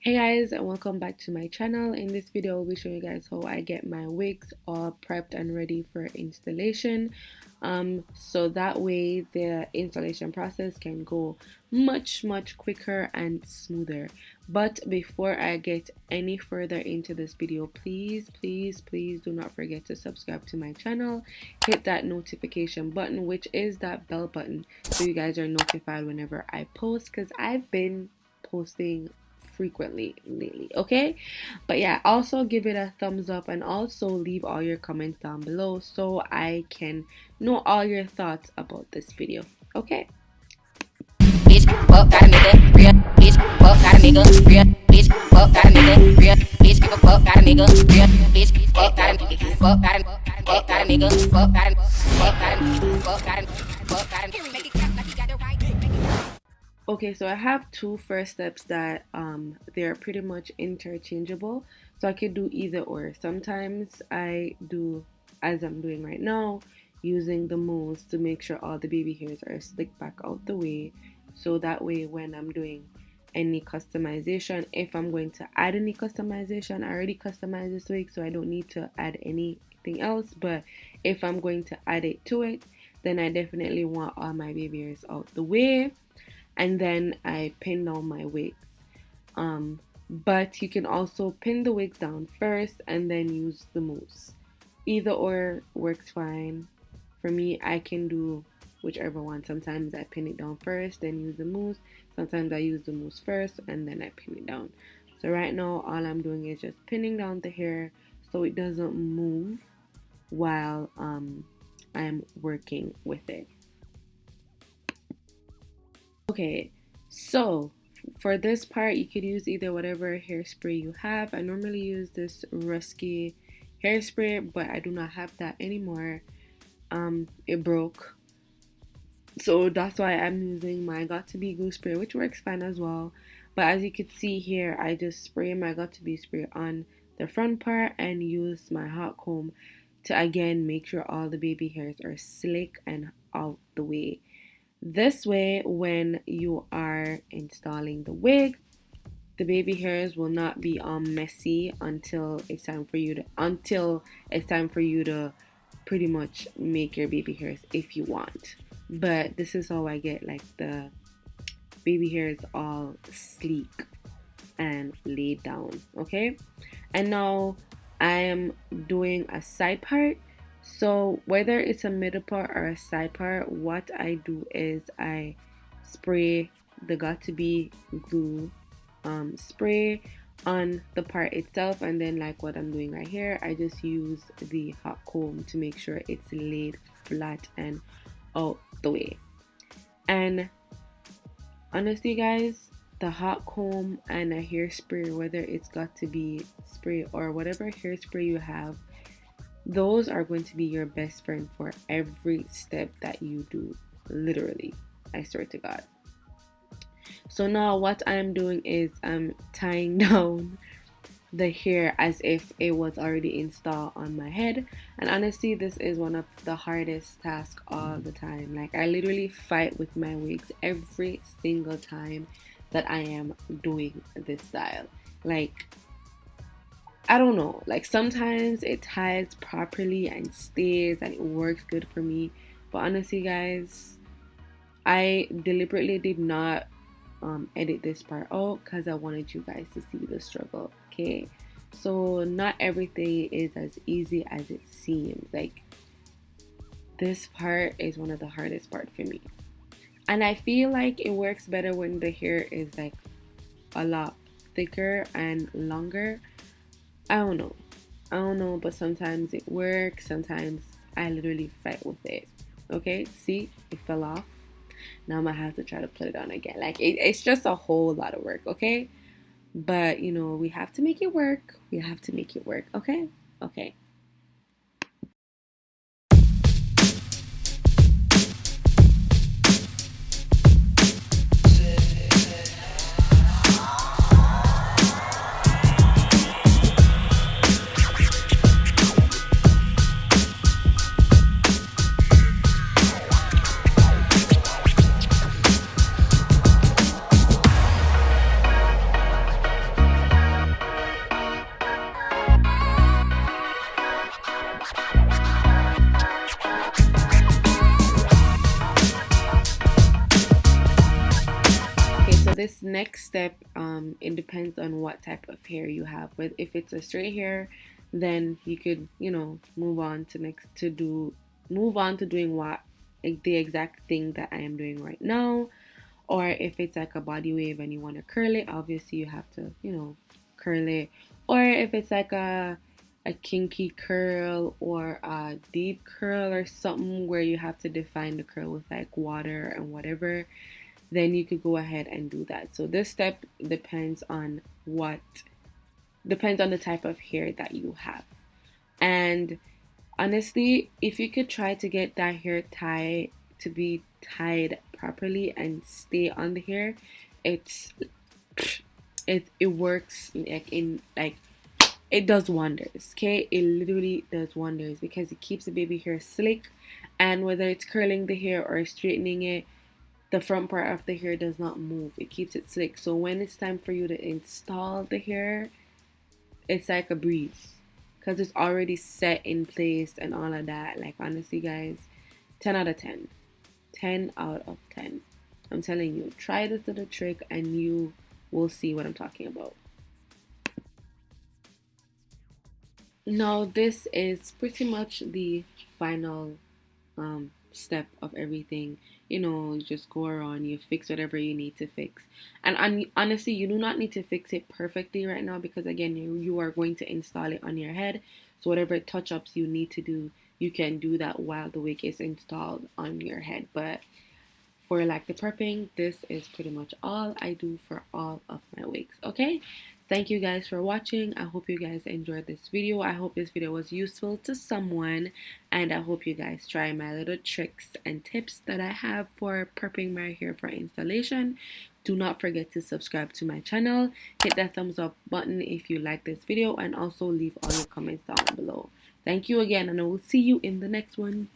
Hey guys, and welcome back to my channel. In this video I'll be showing you guys how I get my wigs all prepped and ready for installation, so that way the installation process can go much quicker and smoother. But before I get any further into this video, please do not forget to subscribe to my channel, hit that notification button, which is that bell button, so you guys are notified whenever I post, because I've been posting frequently lately. Okay, but yeah, also give it a thumbs up and also leave all your comments down below so I can know all your thoughts about this video. Okay, bitch, fuck, got a nigga, real bitch, fuck, got a nigga, real bitch, fuck, got a nigga, real bitch, give a fuck, got a nigga, real bitch, fuck, got a nigga, fuck, got a nigga, fuck, got a nigga, fuck, got a fuck, got a make it clap like you got it right. Okay, so I have two first steps that they're pretty much interchangeable, so I could do either or. Sometimes I do, as I'm doing right now, using the mousse to make sure all the baby hairs are slicked back out the way, so that way when I'm doing any customization, if I'm going to add any customization, I already customized this wig, so I don't need to add anything else. But if I'm going to add it to it, then I definitely want all my baby hairs out the way, and then I pin down my wigs. But you can also pin the wigs down first and then use the mousse. Either or works fine. For me, I can do whichever one. Sometimes I pin it down first, then use the mousse. Sometimes I use the mousse first and then I pin it down. So right now, all I'm doing is just pinning down the hair so it doesn't move while I'm working with it. Okay, so for this part, you could use either whatever hairspray you have. I normally use this Rusky hairspray, but I do not have that anymore. It broke, so that's why I'm using my Got To Be Glue spray, which works fine as well. But as you can see here, I just spray my Got To Be spray on the front part and use my hot comb to again make sure all the baby hairs are slick and out the way. This way, when you are installing the wig, the baby hairs will not be messy until it's time for you to pretty much make your baby hairs if you want. But this is how I get like the baby hairs all sleek and laid down. Okay, and now I am doing a side part. So whether it's a middle part or a side part, what I do is I spray the Got To Be glue spray on the part itself, and then like what I'm doing right here, I just use the hot comb to make sure it's laid flat and out the way. And honestly guys, the hot comb and a hairspray, whether it's Got To Be spray or whatever hairspray you have, those are going to be your best friend for every step that you do, literally, I swear to God. So now what I'm doing is I'm tying down the hair as if it was already installed on my head. And honestly, this is one of the hardest tasks all the time. Like, I literally fight with my wigs every single time that I am doing this style. Like, I don't know, like sometimes it ties properly and stays and it works good for me, but honestly guys, I deliberately did not edit this part out because I wanted you guys to see the struggle. Okay, so not everything is as easy as it seems. Like, this part is one of the hardest part for me, and I feel like it works better when the hair is like a lot thicker and longer. I don't know, but sometimes it works, sometimes I literally fight with it. Okay, see, it fell off. Now I'm gonna have to try to put it on again. Like, it's just a whole lot of work, okay? But, you know, we have to make it work. We have to make it work, okay? Okay. next step, it depends on what type of hair you have. But if it's a straight hair, then you could, move on to doing what, like, the exact thing that I am doing right now. Or if it's like a body wave and you want to curl it, obviously you have to, curl it. Or if it's like a kinky curl or a deep curl or something where you have to define the curl with like water and whatever, then you could go ahead and do that. So this step depends on the type of hair that you have. And honestly, if you could try to get that hair tie to be tied properly and stay on the hair, it's it works like it does wonders. Okay, it literally does wonders because it keeps the baby hair slick, and whether it's curling the hair or straightening it, the front part of the hair does not move. It keeps it slick. So when it's time for you to install the hair, it's like a breeze because it's already set in place and all of that. Like, honestly, guys, 10 out of 10. 10 out of 10. I'm telling you, try this little trick and you will see what I'm talking about. Now, this is pretty much the final step of everything. You just go around, you fix whatever you need to fix. And honestly, you do not need to fix it perfectly right now because, again, you are going to install it on your head. So whatever touch ups you need to do, you can do that while the wig is installed on your head. But for like the prepping, this is pretty much all I do for all of my wigs. Okay, thank you guys for watching. I hope you guys enjoyed this video. I hope this video was useful to someone, and I hope you guys try my little tricks and tips that I have for prepping my hair for installation. Do not forget to subscribe to my channel, hit that thumbs up button if you like this video, and also leave all your comments down below. Thank you again, and I will see you in the next one.